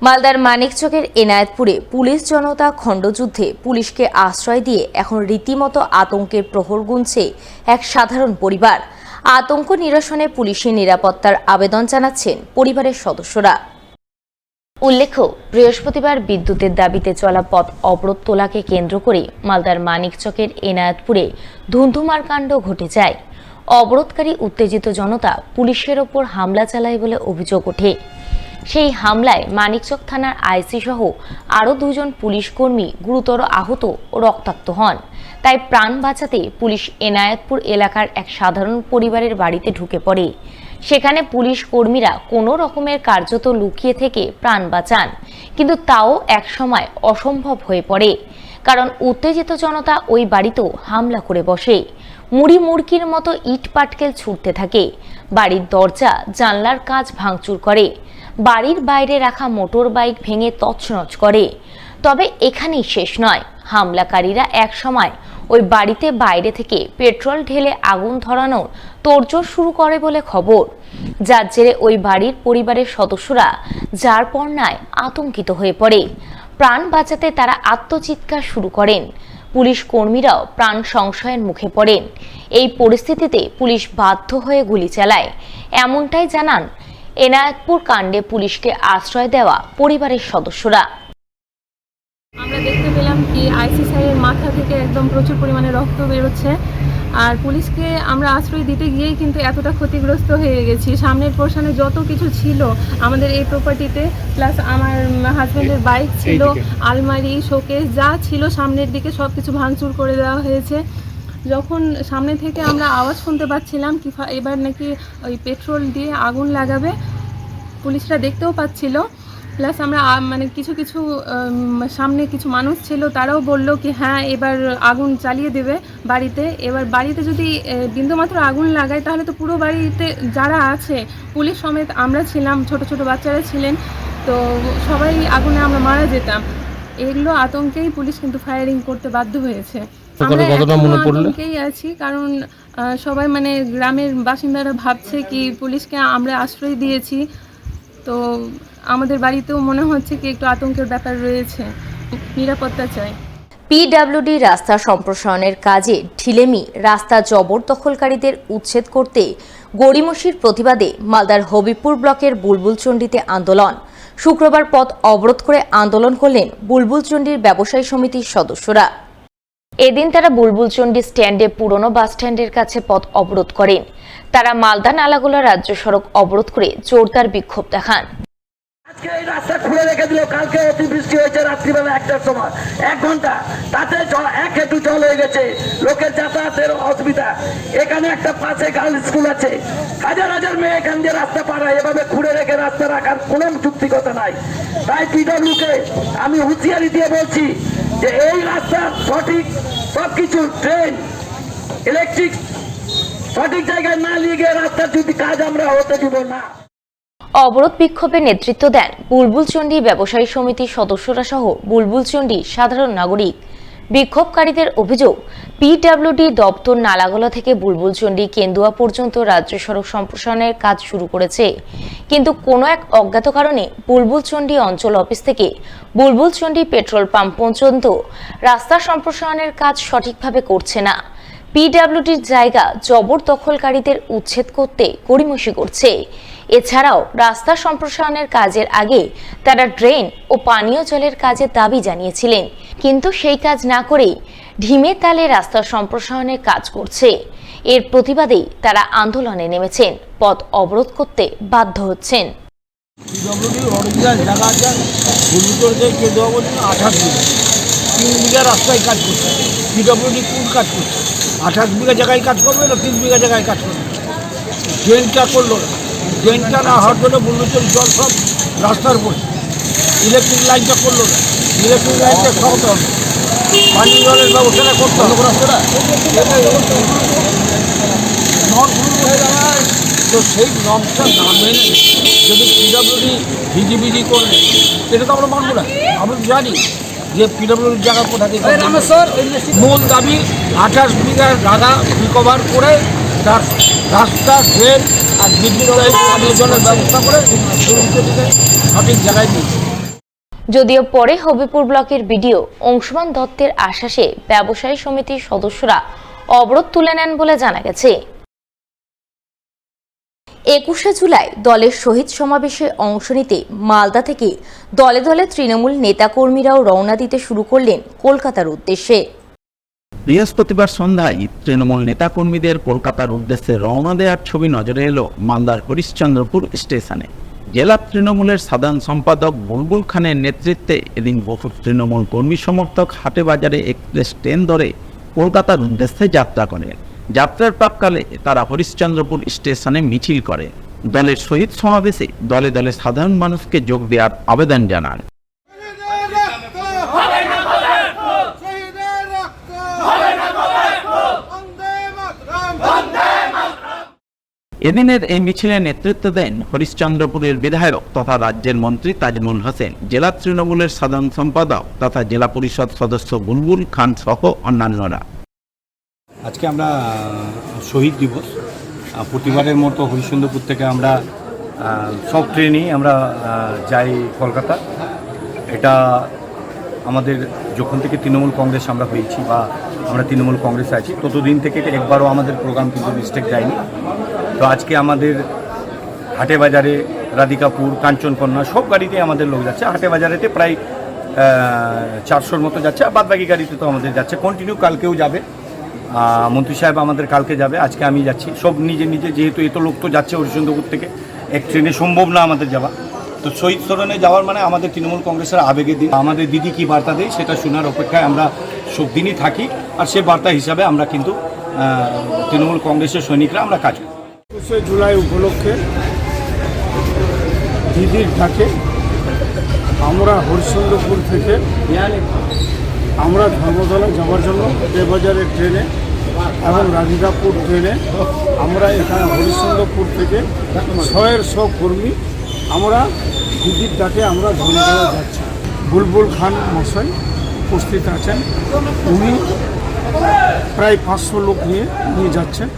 মালদার মানিকচকের এনায়েতপুরে পুলিশ জনতা খণ্ডযুদ্ধে পুলিশকে আশ্রয় দিয়ে এখন রীতিমতো আতঙ্কের প্রহর গুনছে এক সাধারণ পরিবার। আতঙ্ক নিরসনে পুলিশের নিরাপত্তার আবেদন জানাচ্ছেন পরিবারের সদস্যরা। উল্লেখ্য, বৃহস্পতিবার বিদ্যুতের দাবিতে চলা পথ অবরোধ তোলাকে কেন্দ্র করে মালদার মানিকচকের এনায়েতপুরে ধুন্ধুমার কাণ্ড ঘটে যায়। অবরোধকারী উত্তেজিত জনতা পুলিশের ওপর হামলা চালায় বলে অভিযোগ ওঠে। সেই হামলায় মানিকচক থানার আইসি সহ আরও দুজন পুলিশ কর্মী গুরুতর আহত ও রক্তাক্ত হন। তাই প্রাণ বাঁচাতে পুলিশ এনায়েতপুর এলাকার এক সাধারণ পরিবারের বাড়িতে ঢুকে পড়ে। সেখানে পুলিশ কর্মীরা কোনো রকমের কার্যত লুকিয়ে থেকে প্রাণ বাঁচান, কিন্তু তাও একসময় অসম্ভব হয়ে পড়ে, কারণ উত্তেজিত জনতা ওই বাড়িতেও হামলা করে বসে। মুড়ি মুড়কির মতো ইট পাটকেল ছুটতে থাকে, বাড়ির দরজা জানলার কাঁচ ভাঙচুর করে, বাড়ির বাইরে রাখা মোটর বাইক ভেঙে তছনছ করে। তবে এখানেই শেষ নয়, হামলাকারীরা এক সময় ওই বাড়িতে বাইরে থেকে পেট্রোল ঢেলে আগুন ধরানোর তোড়জোড় শুরু করে বলে খবর, যার জেরে ওই বাড়ির পরিবারের সদস্যরা যার পর্নায় আতঙ্কিত হয়ে পড়ে। প্রাণ বাঁচাতে তারা আত্মচিৎকার শুরু করেন। পুলিশ কর্মীরাও প্রাণ সংশয়ের মুখে পড়েন। এই পরিস্থিতিতে পুলিশ বাধ্য হয়ে গুলি চালায়, এমনটাই জানান এনায়েতপুর কাণ্ডে পুলিশকে আশ্রয় দেওয়া পরিবারের সদস্যরা। আমরা দেখতে পেলাম কি আইসি স্যারের মাথা থেকে একদম প্রচুর পরিমাণে রক্ত বেরোচ্ছে, আর পুলিশকে আমরা আশ্রয় দিতে গিয়েই কিন্তু এতটা ক্ষতিগ্রস্ত হয়ে গেছি। সামনের পোর্শনে যত কিছু ছিল আমাদের এই প্রপার্টিতে, প্লাস আমার হাজব্যান্ডের বাইক ছিল, আলমারি, শোকেস যা ছিল সামনের দিকে সব কিছু ভাঙচুর করে দেওয়া হয়েছে। যখন সামনে থেকে আমরা আওয়াজ শুনতে পাচ্ছিলাম কি এবার নাকি ওই পেট্রোল দিয়ে আগুন লাগাবে, পুলিশরা দেখতেও পাচ্ছিল। প্লাস আমরা কিছু সামনে কিছু মানুষ ছিল, তারাও বলল কি হ্যাঁ এবার আগুন চালিয়ে দেবে বাড়িতে। এবার বাড়িতে যদি বিন্দুমাত্র আগুন লাগায় তাহলে তো পুরো বাড়িতে যারা আছে, পুলিশ সমেত আমরা ছিলাম, ছোট ছোট বাচ্চারা ছিলেন, তো সবাই আগুনে আমরা মারা যেতাম। এগুলো আতঙ্কেই পুলিশ কিন্তু ফায়ারিং করতে বাধ্য হয়েছে। আমরা আতঙ্কেই আছি, কারণ সবাই গ্রামের বাসিন্দারা ভাবছে কি পুলিশকে আমরা আশ্রয় দিয়েছি, তো আমাদের বাড়িতেও মনে হচ্ছে কি একটু আতঙ্কের ব্যাপার রয়েছে, নিরাপত্তা চাই। পিডব্লিউডি রাস্তা সম্প্রসারণের কাজে ঢিলেমি রাস্তা জবরদখলকারীদের উচ্ছেদ করতে গড়িমসির প্রতিবাদে মালদার হবিপুর ব্লকের বুলবুলচণ্ডীতে আন্দোলন। শুক্রবার পথ অবরোধ করে আন্দোলন করলেন বুলবুলচণ্ডীর ব্যবসায়ী সমিতির সদস্যরা। এদিন তারা বুলবুলচণ্ডী স্ট্যান্ডে পুরনো বাস স্ট্যান্ডের কাছে পথ অবরোধ করেন। তারা মালদা নালাগোলা রাজ্য সড়ক অবরোধ করে জোরদার বিক্ষোভ দেখান। আজকে এই রাস্তা খুলে রেখে দিল, কালকে অতিবৃষ্টি হয়েছে রাত্রিবেলা 1টার সময় 1 ঘন্টা, তাতে এক হেতু জল হয়ে গেছে, লোকের যাতায়াতের অসুবিধা। এখানে একটা পাশে গার্লস স্কুল আছে, হাজার হাজার মেয়ে এখান দিয়ে রাস্তা পাড়ায়, এভাবে খুঁড়ে রেখে রাস্তা রাখার কোনো যুক্তিকতা নাই। তাই পিডব্লিউকে আমি হুঁশিয়ারি দিয়ে বলছি যে এই রাস্তা সঠিক সবকিছু, ট্রেন, ইলেকট্রিক সঠিক জায়গায় না নিয়ে গিয়ে রাস্তার যদি কাজ আমরা হতে দিব না। অবরোধ বিক্ষোভে নেতৃত্ব দেন বুলবুলচণ্ডী ব্যবসায়ী সমিতির সদস্যরা সহ বুলবুলচণ্ডী সাধারণ নাগরিক। বিক্ষোভকারীদের অভিযোগ, পিডব্লিউডি দপ্তর নালাগোলা থেকে বুলবুলচণ্ডী কেন্দুয়া পর্যন্ত রাজ্য সড়ক সম্প্রসারণের কাজ শুরু করেছে, কিন্তু কোনো এক অজ্ঞাত কারণে বুলবুলচণ্ডী অঞ্চল অফিস থেকে বুলবুলচণ্ডী পেট্রোল পাম্প পর্যন্ত রাস্তা সম্প্রসারণের কাজ সঠিকভাবে করছে না। পিডব্লিউডির জায়গা জবরদখলকারীদের উচ্ছেদ করতে গড়িমসি করছে। এছাড়াও রাস্তা সম্প্রসারণের কাজের আগে তারা ড্রেন ও পানীয় জলের কাজের দাবি জানিয়েছিলেন, কিন্তু সেই কাজ না করেই ঢিমে তালে রাস্তা সম্প্রসারণের কাজ করছে। এর প্রতিবাদেই তারা আন্দোলনে নেমেছেন, পথ অবরোধ করতে বাধ্য হচ্ছেন। রাস্তায় কাজ করছে, পিডব্লিউডি কোন কাজ করছে? 28 বিঘা জায়গায় কাজ করবে না 3 বিঘা জায়গায় কাজ করবে? ড্রেনটা করলো না, ড্রেনটা না হওয়ার জন্য বুলবুলচণ্ডী জল সব রাস্তার উপরে। ইলেকট্রিক লাইনটা করলো না, ইলেকট্রিক লাইনটা সরাতে হবে, পানীয় জলের ব্যবস্থাটা করতে হবে। রাস্তাটা তো সেই নর্মটা না মেনে যদি পিডব্লিউডি ভিজিবিজি করবে, এটা তো আমরা মানব না। আমরা জানি যে পিডব্লিউডির জায়গা কোথা থেকে, মূল দাবি 28 বিঘা জায়গা রিকভার করে তার রাস্তা, ড্রেন আর বিদ্যুৎ পানীয় জলের ব্যবস্থা করে সঠিক জায়গায় দিয়েছে। যদিও পরে হবিপুর ব্লকের বিডিও অংশুমান দত্তের আশ্বাসে ব্যবসায়ী সমিতির সদস্যরা অবরোধ তুলে নেন বলে জানা গেছে। 21শে জুলাই দলের শহীদ সমাবেশে অংশ নিতে মালদা থেকে দলে দলে তৃণমূল নেতাকর্মীরাও রওনা দিতে শুরু করলেন কলকাতার উদ্দেশ্যে। বৃহস্পতিবার সন্ধ্যায় তৃণমূল নেতাকর্মীদের কলকাতার উদ্দেশ্যে রওনা দেওয়ার ছবি নজরে এলো মালদার হরিশ্চন্দ্রপুর স্টেশনে। জেলা তৃণমূলের সাধারণ সম্পাদক বুলবুল খানের নেতৃত্বে এদিন বহু তৃণমূল কর্মী সমর্থক হাটে বাজারে এক্সপ্রেস ট্রেন ধরে কলকাতার উদ্দেশ্যে যাত্রা করেন। যাত্রার প্রাককালে তারা হরিশ্চন্দ্রপুর স্টেশনে মিছিল করে দলের শহীদ সমাবেশে দলে দলে সাধারণ মানুষকে যোগ দেওয়ার আবেদন জানান। এদিনের এই মিছিলে নেতৃত্ব দেন হরিশ্চন্দ্রপুরের বিধায়ক তথা রাজ্যের মন্ত্রী তাজমুল হোসেন, জেলা তৃণমূলের সাধারণ সম্পাদক তথা জেলা পরিষদ সদস্য বুলবুল খান সহ অন্যান্যরা। আজকে আমরা শহীদ দিবস, প্রতিবারের মতো হরিশ্চন্দ্রপুর থেকে আমরা সব ট্রেনেই আমরা যাই কলকাতা। এটা আমাদের যখন থেকে তৃণমূল কংগ্রেস আমরা হয়েছি বা আমরা তৃণমূল কংগ্রেসে আছি ততদিন থেকে একবারও আমাদের প্রোগ্রাম কিন্তু মিস্টেক যায়নি। তো আজকে আমাদের হাটে বাজারে রাধিকাপুর, কাঞ্চনকন্যা সব গাড়িতে আমাদের লোক যাচ্ছে। হাটে বাজারেতে প্রায় 400-র মতো যাচ্ছে, আর বাদবাকি গাড়িতে তো আমাদের যাচ্ছে কন্টিনিউ। কালকেও যাবে, মন্ত্রী সাহেব আমাদের কালকে যাবে, আজকে আমি যাচ্ছি। সব নিজে নিজে, যেহেতু এত লোক তো যাচ্ছে হরিশ্চন্দ্রপুর থেকে, এক ট্রেনে সম্ভব না আমাদের যাওয়া। তো শহীদ স্মরণে যাওয়ার মানে আমাদের তৃণমূল কংগ্রেসের আবেগের দিন। আমাদের দিদি কী বার্তা দেয় সেটা শোনার অপেক্ষায় আমরা সব দিনই থাকি, আর সে বার্তা হিসাবে আমরা কিন্তু তৃণমূল কংগ্রেসের সৈনিকরা আমরা কাজ করি। 21শে জুলাই উপলক্ষে দিদির ডাকে আমরা হরিশ্চন্দ্রপুর থেকে আমরা ধর্মতলা যাওয়ার জন্য দেবাজারের ট্রেনে এবং রাধিকাপুর ট্রেনে আমরা এখানে হরিশ্চন্দ্রপুর থেকে 100 কর্মী আমরা দিদির ডাকে আমরা ধর্মতলা যাচ্ছি। বুলবুল খান মশাই উপস্থিত আছেন, উনি প্রায় 500 লোক নিয়ে যাচ্ছেন।